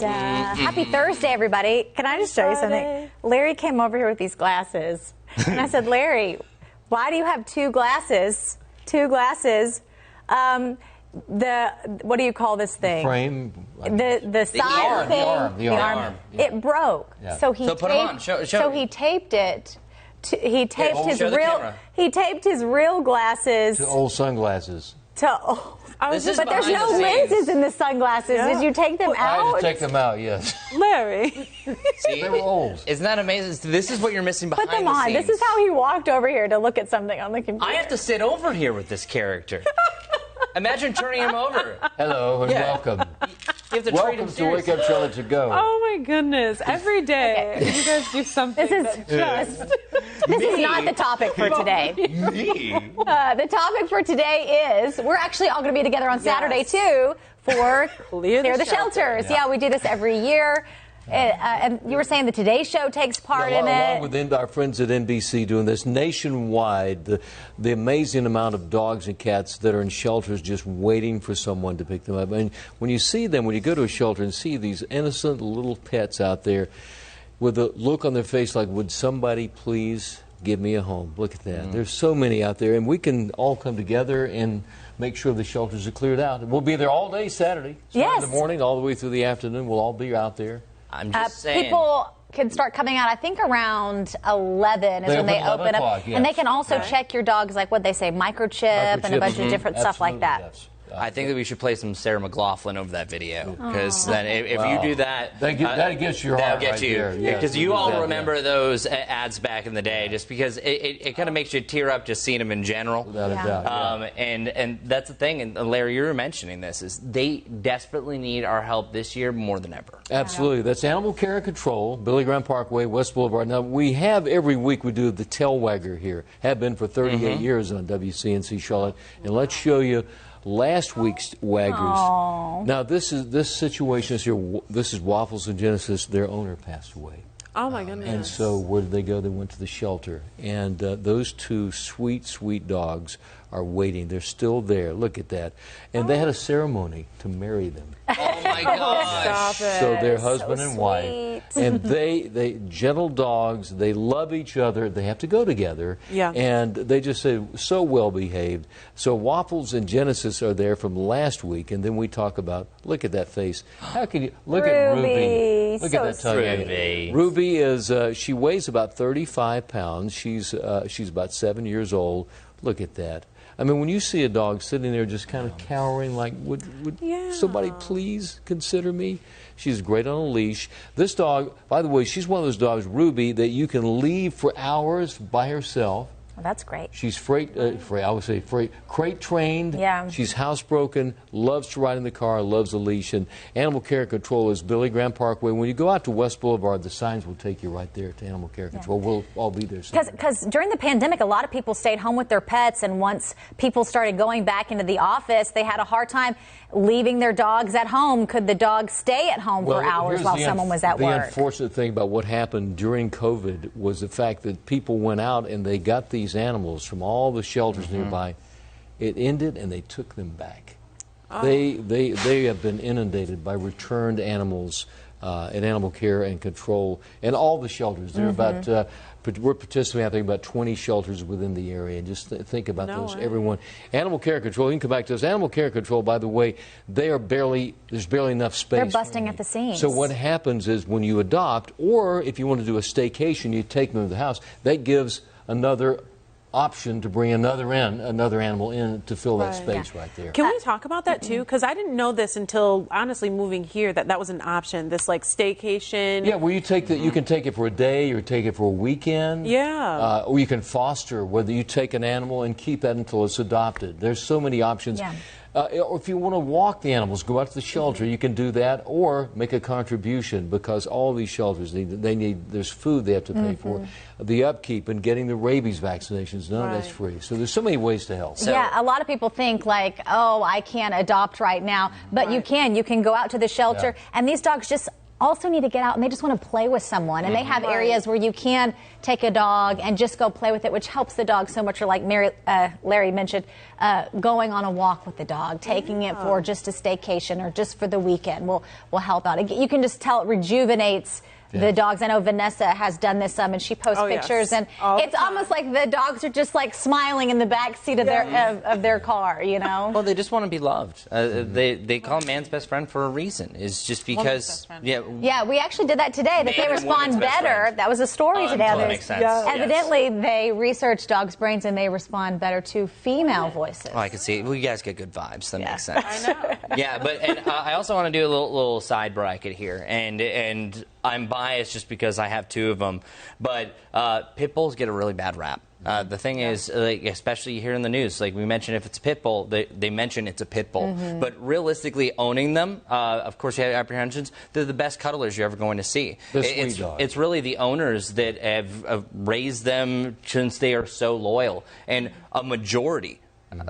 And happy Thursday, everybody. Can I just show you something? Larry came over here with these glasses. And I said, Larry, why do you have two glasses? Two glasses. What do you call this thing? The frame. The side thing. The arm. Yeah. It broke. Yeah. So he put them on. Show so he taped it. He taped his show the real. camera. He taped his real glasses To old sunglasses. But there's no lenses in the sunglasses. Yeah. Did you take them I had out? to take them out, yes. Larry. See, They were old. Isn't that amazing? This is what you're missing behind Put them the on. scenes. This is how he walked over here to look at something on the computer. I have to sit over here with this character. Imagine turning him over. Hello and welcome. You have to treat him Welcome to seriously. Wake Up Charlotte to go. Oh my goodness! Every day you guys do something. This is not the topic for today. Me? The topic for today is we're actually all going to be together on Saturday too for Clear the shelters. Yeah, we do this every year. And you were saying the Today Show takes part in Along it. with our friends at NBC doing this nationwide, the amazing amount of dogs and cats that are in shelters just waiting for someone to pick them up. And when you see them, when you go to a shelter and see these innocent little pets out there with a look on their face like, would somebody please give me a home? Look at that. There's so many out there, and we can all come together and make sure the shelters are cleared out. And we'll be there all day Saturday. Yes. In the morning all the way through the afternoon. We'll all be out there. I'm just saying. People can start coming out, I think, around 11 is when they open up. Yes. And they can also check your dog's, like what they say, microchip and a bunch of different stuff like that. Yes. I think that we should play some Sarah McLachlan over that video, because then if you do that, That gets your heart that'll get right you. there. Yes. Because you all Yeah. remember those ads back in the day, just because it kind of makes you tear up just seeing them in general. Without a doubt. And that's the thing, and Larry, you were mentioning this, is they desperately need our help this year more than ever. Absolutely. That's Animal Care and Control, Billy Graham Parkway, West Boulevard. Now, we have every week we do the tail wagger here. Have been for 38 years on WCNC Charlotte. And let's show you last week's Waggers. Aww. Now, this situation is here. This is Waffles and Genesis. Their owner passed away. Oh my goodness! And so where did they go? They went to the shelter. And those two sweet, sweet dogs are waiting. They're still there. Look at that. And they had a ceremony to marry them. Oh my gosh! Stop it. So they're husband and wife, sweet. and they gentle dogs. They love each other. They have to go together, Yeah. and they just say so well behaved. So Waffles and Genesis are there from last week, and then we talk about. Look at that face. How can you look at Ruby? Look so at that tongue. Ruby. Ruby is she weighs about 35 pounds. She's about 7 years old. Look at that. I mean, when you see a dog sitting there just kind of cowering, like, would somebody please consider me? She's great on a leash. This dog, by the way, she's one of those dogs, Ruby, that you can leave for hours by herself. Well, that's great. She's crate trained. Yeah. She's housebroken, loves to ride in the car, loves a leash. And Animal Care and Control is Billy Graham Parkway. When you go out to West Boulevard, the signs will take you right there to Animal Care and Control. We'll all be there soon. Because during the pandemic, a lot of people stayed home with their pets, and once people started going back into the office, they had a hard time leaving their dogs at home. Could the dog stay at home for hours while someone was at work? The unfortunate thing about what happened during COVID was the fact that people went out and they got these animals from all the shelters nearby. It ended and they took them back. They have been inundated by returned animals at Animal Care and Control and all the shelters. There are about we're participating, I think, about 20 shelters within the area. And just think about those. Everyone. Animal Care and Control, you can come back to us. Animal Care and Control, by the way, there's barely enough space. They're busting at the seams. So what happens is when you adopt, or if you want to do a staycation, you take them to the house, that gives another option to bring another animal in to fill that space right there. Can we talk about that too? Because I didn't know this until honestly moving here that was an option. This like staycation. Yeah, where you take you can take it for a day, or take it for a weekend. Yeah. Or you can foster, whether you take an animal and keep that until it's adopted. There's so many options. Yeah. Or if you want to walk the animals, go out to the shelter, you can do that, or make a contribution, because all these shelters, there's food they have to pay for, the upkeep and getting the rabies vaccinations, none of that's free. So there's so many ways to help. Yeah, a lot of people think like, oh, I can't adopt right now, but you can. You can go out to the shelter, and these dogs just also need to get out and they just want to play with someone. And they have areas where you can take a dog and just go play with it, which helps the dog so much. Or like Larry mentioned, going on a walk with the dog, taking it for just a staycation or just for the weekend will help out. You can just tell it rejuvenates the dogs. I know Vanessa has done this and she posts pictures, and it's almost like the dogs are just like smiling in the back seat of their car, you know. Well, they just want to be loved. They call man's best friend for a reason. It's just because yeah, we actually did that today. That they respond better. That was a story today. That makes sense. Evidently, they researched dogs' brains and they respond better to female voices. Oh, I can see. Well, you guys get good vibes. That makes sense. I know. Yeah, but I also want to do a little side bracket here, and I'm biased just because I have two of them, but pit bulls get a really bad rap. The thing is, like, especially here in the news, like we mentioned, if it's a pit bull, they mention it's a pit bull. But realistically, owning them, of course, you have apprehensions. They're the best cuddlers you're ever going to see. It's really the owners that have raised them since they are so loyal, and a majority.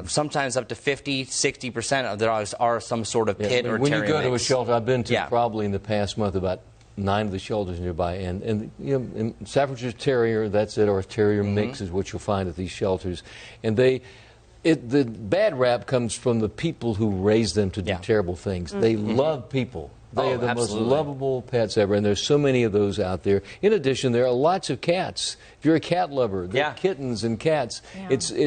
Sometimes up to 50-60% of the dogs are some sort of pit or terrier. When you go to a shelter, I've been to probably in the past month about 9 of the shelters nearby, and you know, in Staffordshire Terrier, that's it, or a Terrier mix is what you'll find at these shelters, and the bad rap comes from the people who raise them to do terrible things. They love people. They are the most lovable pets ever, and there's so many of those out there. In addition, there are lots of cats. If you're a cat lover, there are kittens and cats.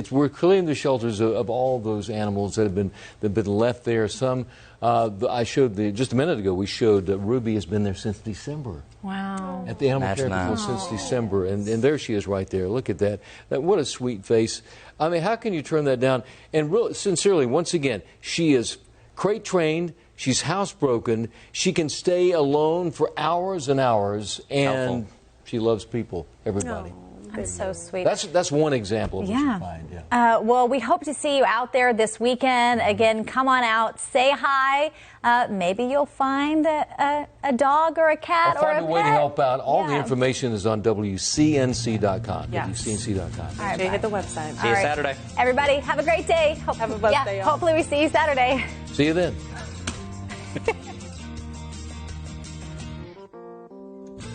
We're clearing the shelters of all those animals that have been left there. Some I showed just a minute ago. We showed Ruby has been there since December. Wow! At the animal care control since December, and there she is right there. Look at that. What a sweet face. I mean, how can you turn that down? And really, sincerely, once again, she is crate trained. She's housebroken. She can stay alone for hours and hours, and she loves people, everybody. That's so sweet. That's one example of what you find. Well, we hope to see you out there this weekend. Again, come on out, say hi. Maybe you'll find a dog or a cat or a pet. Find a way to help out. All the information is on WCNC.com. WCNC.com. All right, hit the website. See you Saturday. Everybody, have a great day. Have a blessed day. Hopefully we see you Saturday. See you then.